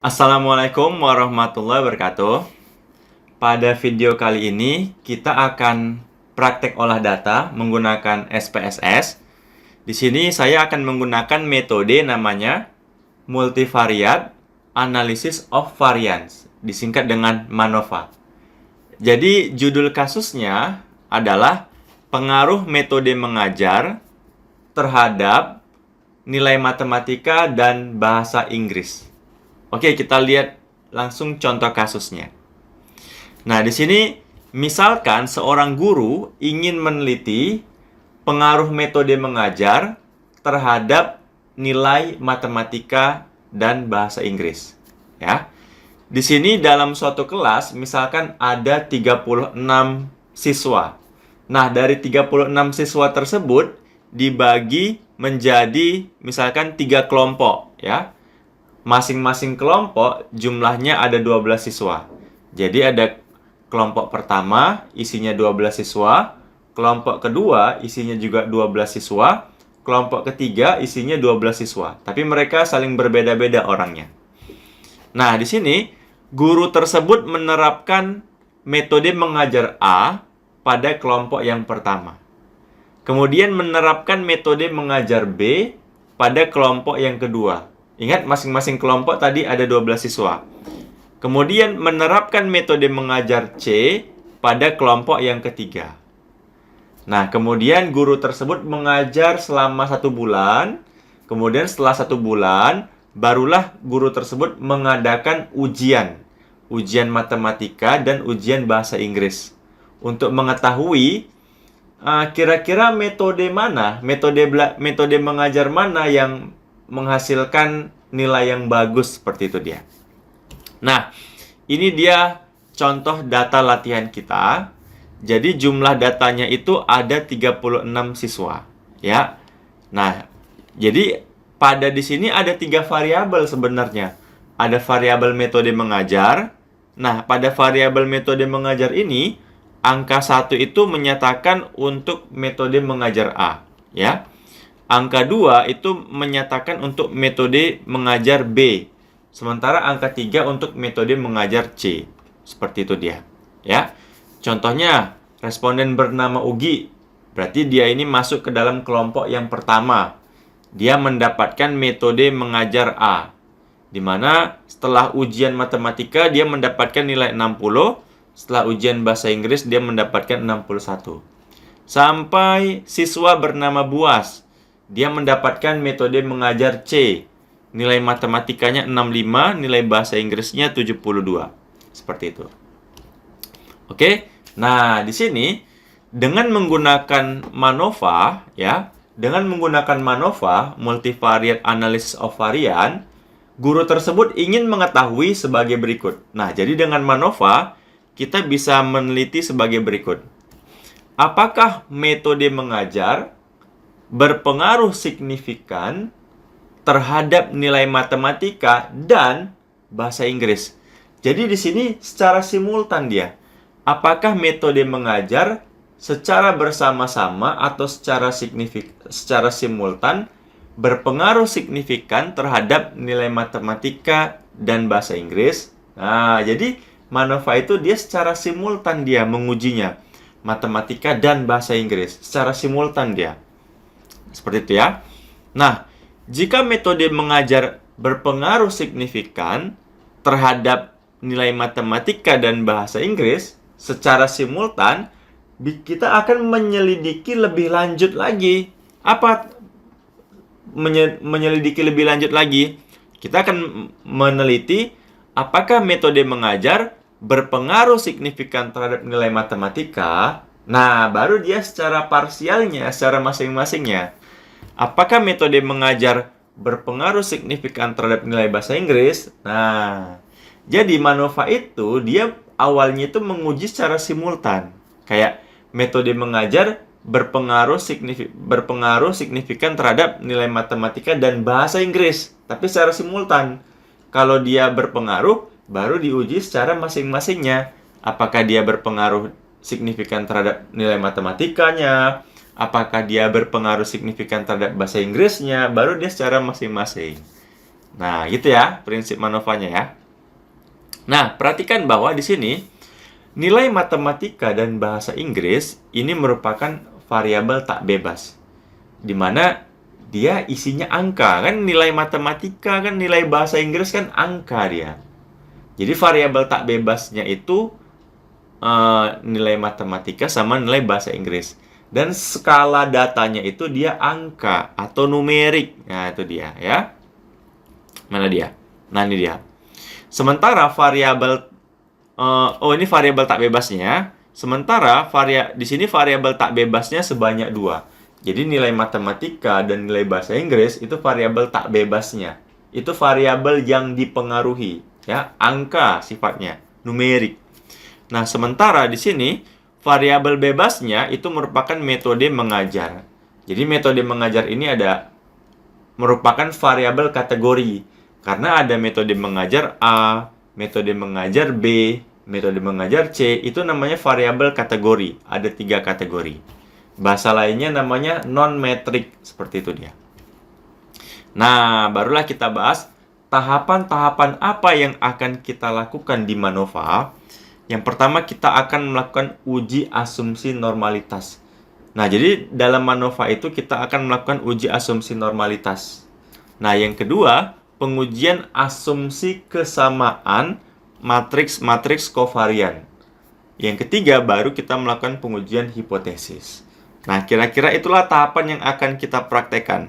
Assalamualaikum warahmatullahi wabarakatuh. Pada video kali ini kita akan praktek olah data menggunakan SPSS. Di sini saya akan menggunakan metode namanya Multivariate Analysis of Variance, disingkat dengan MANOVA. Jadi judul kasusnya adalah pengaruh metode mengajar terhadap nilai matematika dan bahasa Inggris. Oke, kita lihat langsung contoh kasusnya. Nah, di sini misalkan seorang guru ingin meneliti pengaruh metode mengajar terhadap nilai matematika dan bahasa Inggris. Ya. Di sini dalam suatu kelas misalkan ada 36 siswa. Nah, dari 36 siswa tersebut dibagi menjadi misalkan 3 kelompok, ya. Masing-masing kelompok jumlahnya ada 12 siswa. Jadi ada kelompok pertama isinya 12 siswa, kelompok kedua isinya juga 12 siswa, kelompok ketiga isinya 12 siswa. Tapi mereka saling berbeda-beda orangnya. Nah, di sini guru tersebut menerapkan metode mengajar A pada kelompok yang pertama. Kemudian menerapkan metode mengajar B pada kelompok yang kedua. Ingat, masing-masing kelompok tadi ada 12 siswa. Kemudian menerapkan metode mengajar C pada kelompok yang ketiga. Nah, kemudian guru tersebut mengajar selama 1 bulan. Kemudian setelah 1 bulan, barulah guru tersebut mengadakan ujian. Ujian matematika dan ujian bahasa Inggris. Untuk mengetahui kira-kira metode mana, metode mengajar mana yang menghasilkan nilai yang bagus, seperti itu dia. Nah, ini dia contoh data latihan kita. Jadi jumlah datanya itu ada 36 siswa, ya. Nah, jadi pada di sini ada 3 variabel sebenarnya. Ada variabel metode mengajar. Nah, pada variabel metode mengajar ini angka 1 itu menyatakan untuk metode mengajar A, ya. Angka 2 itu menyatakan untuk metode mengajar B. Sementara angka 3 untuk metode mengajar C. Seperti itu dia. Ya. Contohnya, responden bernama Ugi. Berarti dia ini masuk ke dalam kelompok yang pertama. Dia mendapatkan metode mengajar A. Di mana setelah ujian matematika dia mendapatkan nilai 60. Setelah ujian bahasa Inggris dia mendapatkan 61. Sampai siswa bernama Buas. Dia mendapatkan metode mengajar C. Nilai matematikanya 65, nilai bahasa Inggrisnya 72. Seperti itu. Oke. Nah, di sini dengan menggunakan MANOVA, ya, dengan menggunakan MANOVA, Multivariate Analysis of Variance, guru tersebut ingin mengetahui sebagai berikut. Nah, jadi dengan MANOVA kita bisa meneliti sebagai berikut. Apakah metode mengajar berpengaruh signifikan terhadap nilai matematika dan bahasa Inggris? Jadi di sini secara simultan dia. Apakah metode mengajar secara bersama-sama atau secara simultan berpengaruh signifikan terhadap nilai matematika dan bahasa Inggris? Nah, jadi MANOVA itu dia secara simultan dia mengujinya. Matematika dan bahasa Inggris. Secara simultan dia. Seperti itu ya. Nah, jika metode mengajar berpengaruh signifikan terhadap nilai matematika dan bahasa Inggris secara simultan, kita akan menyelidiki lebih lanjut lagi. Apa menyelidiki lebih lanjut lagi? Kita akan meneliti apakah metode mengajar berpengaruh signifikan terhadap nilai matematika. Nah, baru dia secara parsialnya, secara masing-masingnya. Apakah metode mengajar berpengaruh signifikan terhadap nilai bahasa Inggris? Nah, jadi MANOVA itu dia awalnya itu menguji secara simultan. Kayak metode mengajar berpengaruh signifikan terhadap nilai matematika dan bahasa Inggris, tapi secara simultan. Kalau dia berpengaruh, baru diuji secara masing-masingnya. Apakah dia berpengaruh signifikan terhadap nilai matematikanya? Apakah dia berpengaruh signifikan terhadap bahasa Inggrisnya? Baru dia secara masing-masing. Nah, gitu ya prinsip MANOVA-nya ya. Nah, perhatikan bahwa di sini nilai matematika dan bahasa Inggris ini merupakan variabel tak bebas, di mana dia isinya angka. Kan nilai matematika, kan nilai bahasa Inggris kan angka dia. Jadi variabel tak bebasnya itu nilai matematika sama nilai bahasa Inggris. Dan skala datanya itu dia angka atau numerik. Nah, itu dia ya. Mana dia? Nah, ini dia. Sementara variabel ini variabel tak bebasnya. Sementara di sini variabel tak bebasnya sebanyak 2. Jadi nilai matematika dan nilai bahasa Inggris itu variabel tak bebasnya. Itu variabel yang dipengaruhi, ya, angka sifatnya, numerik. Nah, sementara di sini variabel bebasnya itu merupakan metode mengajar. Jadi metode mengajar ini merupakan variabel kategori. Karena ada metode mengajar A, metode mengajar B, metode mengajar C, itu namanya variabel kategori. Ada 3 kategori. Bahasa lainnya namanya non-metrik, seperti itu dia. Nah, barulah kita bahas tahapan-tahapan apa yang akan kita lakukan di MANOVA. Yang pertama, kita akan melakukan uji asumsi normalitas. Nah, jadi dalam MANOVA itu kita akan melakukan uji asumsi normalitas. Nah, yang kedua, pengujian asumsi kesamaan matriks-matriks kovarian. Yang ketiga, baru kita melakukan pengujian hipotesis. Nah, kira-kira itulah tahapan yang akan kita praktekkan.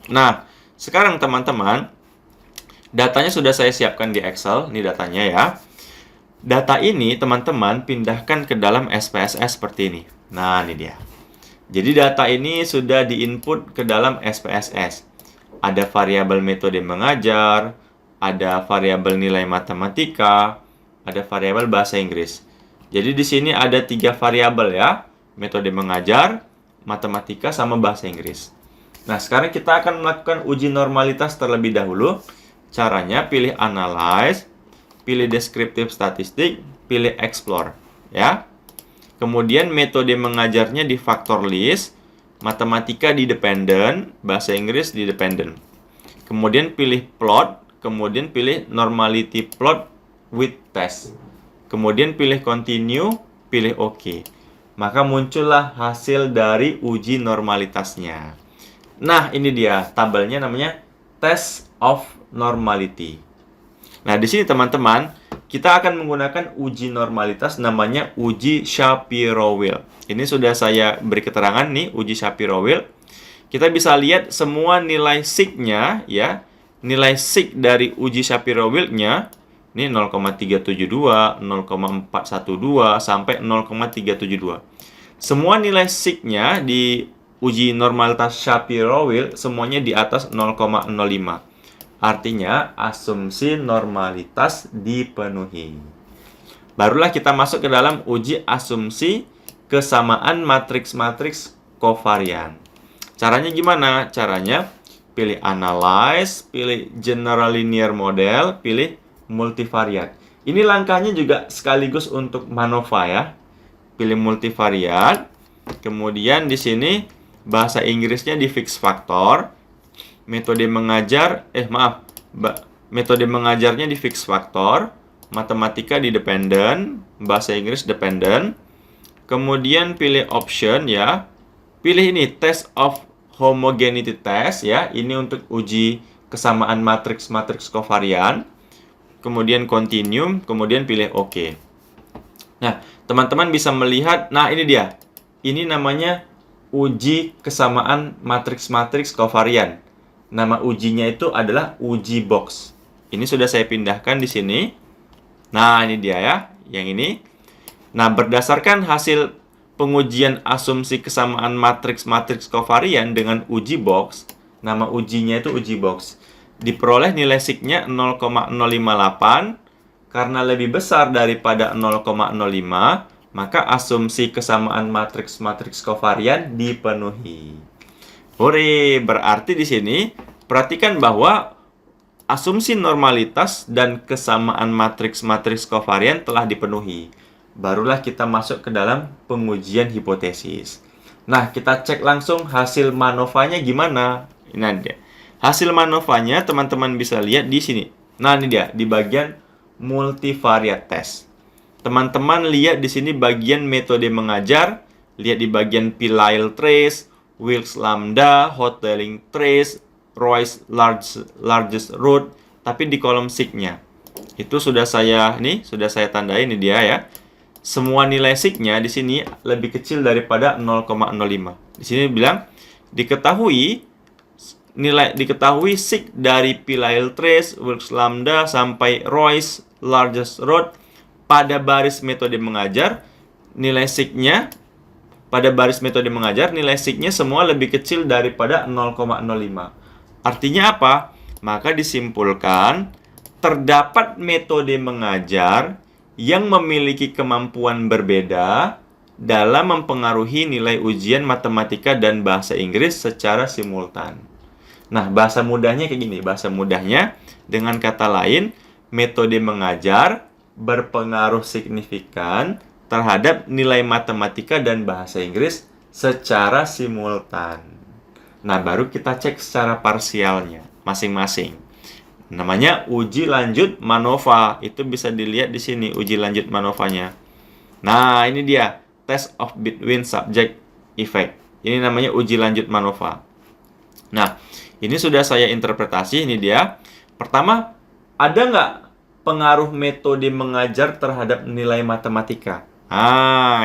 Nah, sekarang teman-teman, datanya sudah saya siapkan di Excel. Ini datanya ya. Data ini teman-teman pindahkan ke dalam SPSS seperti ini. Nah, ini dia. Jadi data ini sudah diinput ke dalam SPSS. Ada variabel metode mengajar, ada variabel nilai matematika, ada variabel bahasa Inggris. Jadi di sini ada 3 variabel ya. Metode mengajar, matematika, sama bahasa Inggris. Nah, sekarang kita akan melakukan uji normalitas terlebih dahulu. Caranya pilih Analyze, pilih Descriptive Statistic, pilih Explore, ya. Kemudian metode mengajarnya di Factor List, matematika di Dependent, bahasa Inggris di Dependent. Kemudian pilih Plot, kemudian pilih Normality Plot with Test. Kemudian pilih Continue, pilih OK. Maka muncullah hasil dari uji normalitasnya. Nah, ini dia tabelnya, namanya Test of Normality. Nah, di sini teman-teman, kita akan menggunakan uji normalitas namanya uji Shapiro-Wilk. Ini sudah saya beri keterangan nih, uji Shapiro-Wilk. Kita bisa lihat semua nilai sig-nya ya. Nilai sig dari uji Shapiro-Wilk-nya ini 0,372, 0,412 sampai 0,372. Semua nilai sig-nya di uji normalitas Shapiro-Wilk semuanya di atas 0,05. Artinya asumsi normalitas dipenuhi. Barulah kita masuk ke dalam uji asumsi kesamaan matriks-matriks kovarian. Caranya gimana? Caranya pilih Analyze, pilih General Linear Model, pilih Multivariate. Ini langkahnya juga sekaligus untuk MANOVA ya. Pilih Multivariate. Kemudian di sini bahasa Inggrisnya di Fix Factor. Metode mengajar, metode mengajarnya di Fix Factor. Matematika di Dependent, bahasa Inggris Dependent. Kemudian pilih Option ya. Pilih ini Test of Homogeneity Test ya. Ini untuk uji kesamaan matriks-matriks kovarian. Kemudian Continue, kemudian pilih OK. Nah, teman-teman bisa melihat, nah ini dia. Ini namanya uji kesamaan matriks-matriks kovarian. Nama ujinya itu adalah uji box. Ini sudah saya pindahkan di sini. Nah, ini dia ya, yang ini. Nah, berdasarkan hasil pengujian asumsi kesamaan matriks-matriks kovarian dengan uji box, nama ujinya itu uji box. Diperoleh nilai sig-nya 0,058. Karena lebih besar daripada 0,05, maka asumsi kesamaan matriks-matriks kovarian dipenuhi. Hore, berarti di sini perhatikan bahwa asumsi normalitas dan kesamaan matriks-matriks kovarian telah dipenuhi. Barulah kita masuk ke dalam pengujian hipotesis. Nah, kita cek langsung hasil MANOVA-nya gimana. Ini dia. Hasil MANOVA-nya teman-teman bisa lihat di sini. Nah, ini dia di bagian multivariate test. Teman-teman lihat di sini bagian metode mengajar, lihat di bagian Pillai trace, Wilks lambda, Hotelling trace, Roy's largest root, tapi di kolom sig-nya. Itu sudah saya tandai, ini dia ya. Semua nilai sig-nya di sini lebih kecil daripada 0,05. Di sini bilang diketahui sig dari Pillai trace, Wilks lambda sampai Roy's largest root pada baris metode mengajar, nilai sig-nya semua lebih kecil daripada 0,05. Artinya apa? Maka disimpulkan terdapat metode mengajar yang memiliki kemampuan berbeda dalam mempengaruhi nilai ujian matematika dan bahasa Inggris secara simultan. Nah, bahasa mudahnya kayak gini. Bahasa mudahnya, dengan kata lain, metode mengajar berpengaruh signifikan terhadap nilai matematika dan bahasa Inggris secara simultan. Nah, baru kita cek secara parsialnya masing-masing. Namanya uji lanjut MANOVA. Itu bisa dilihat di sini uji lanjut MANOVA-nya. Nah, ini dia test of between subject effect. Ini namanya uji lanjut MANOVA. Nah, ini sudah saya interpretasi. Ini dia. Pertama, ada nggak pengaruh metode mengajar terhadap nilai matematika?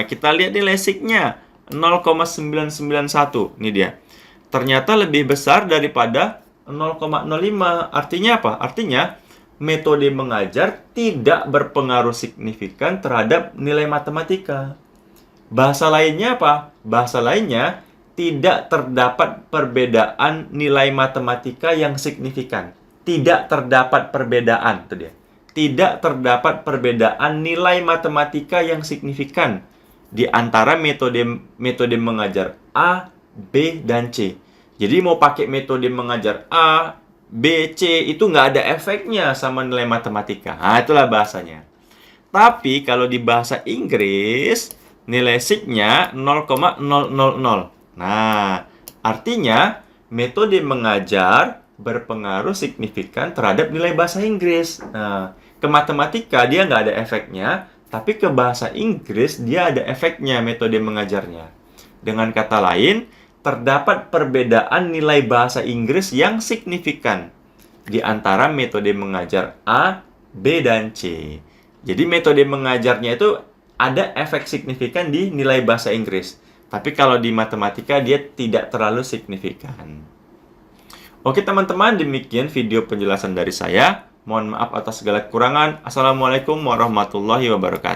Kita lihat nilai sig-nya 0,991. Ini dia. Ternyata lebih besar daripada 0,05. Artinya apa? Artinya metode mengajar tidak berpengaruh signifikan terhadap nilai matematika. Bahasa lainnya apa? Bahasa lainnya tidak terdapat perbedaan nilai matematika yang signifikan. Tidak terdapat perbedaan, itu dia. Tidak terdapat perbedaan nilai matematika yang signifikan di antara metode mengajar A, B, dan C. Jadi mau pakai metode mengajar A, B, C itu nggak ada efeknya sama nilai matematika. Nah, itulah bahasanya. Tapi kalau di bahasa Inggris, nilai sig-nya 0,000. Nah, artinya metode mengajar berpengaruh signifikan terhadap nilai bahasa Inggris. Nah, ke matematika dia nggak ada efeknya, tapi ke bahasa Inggris dia ada efeknya metode mengajarnya. Dengan kata lain, terdapat perbedaan nilai bahasa Inggris yang signifikan di antara metode mengajar A, B, dan C. Jadi metode mengajarnya itu ada efek signifikan di nilai bahasa Inggris. Tapi kalau di matematika dia tidak terlalu signifikan. Oke teman-teman, demikian video penjelasan dari saya. Mohon maaf atas segala kekurangan. Assalamualaikum warahmatullahi wabarakatuh.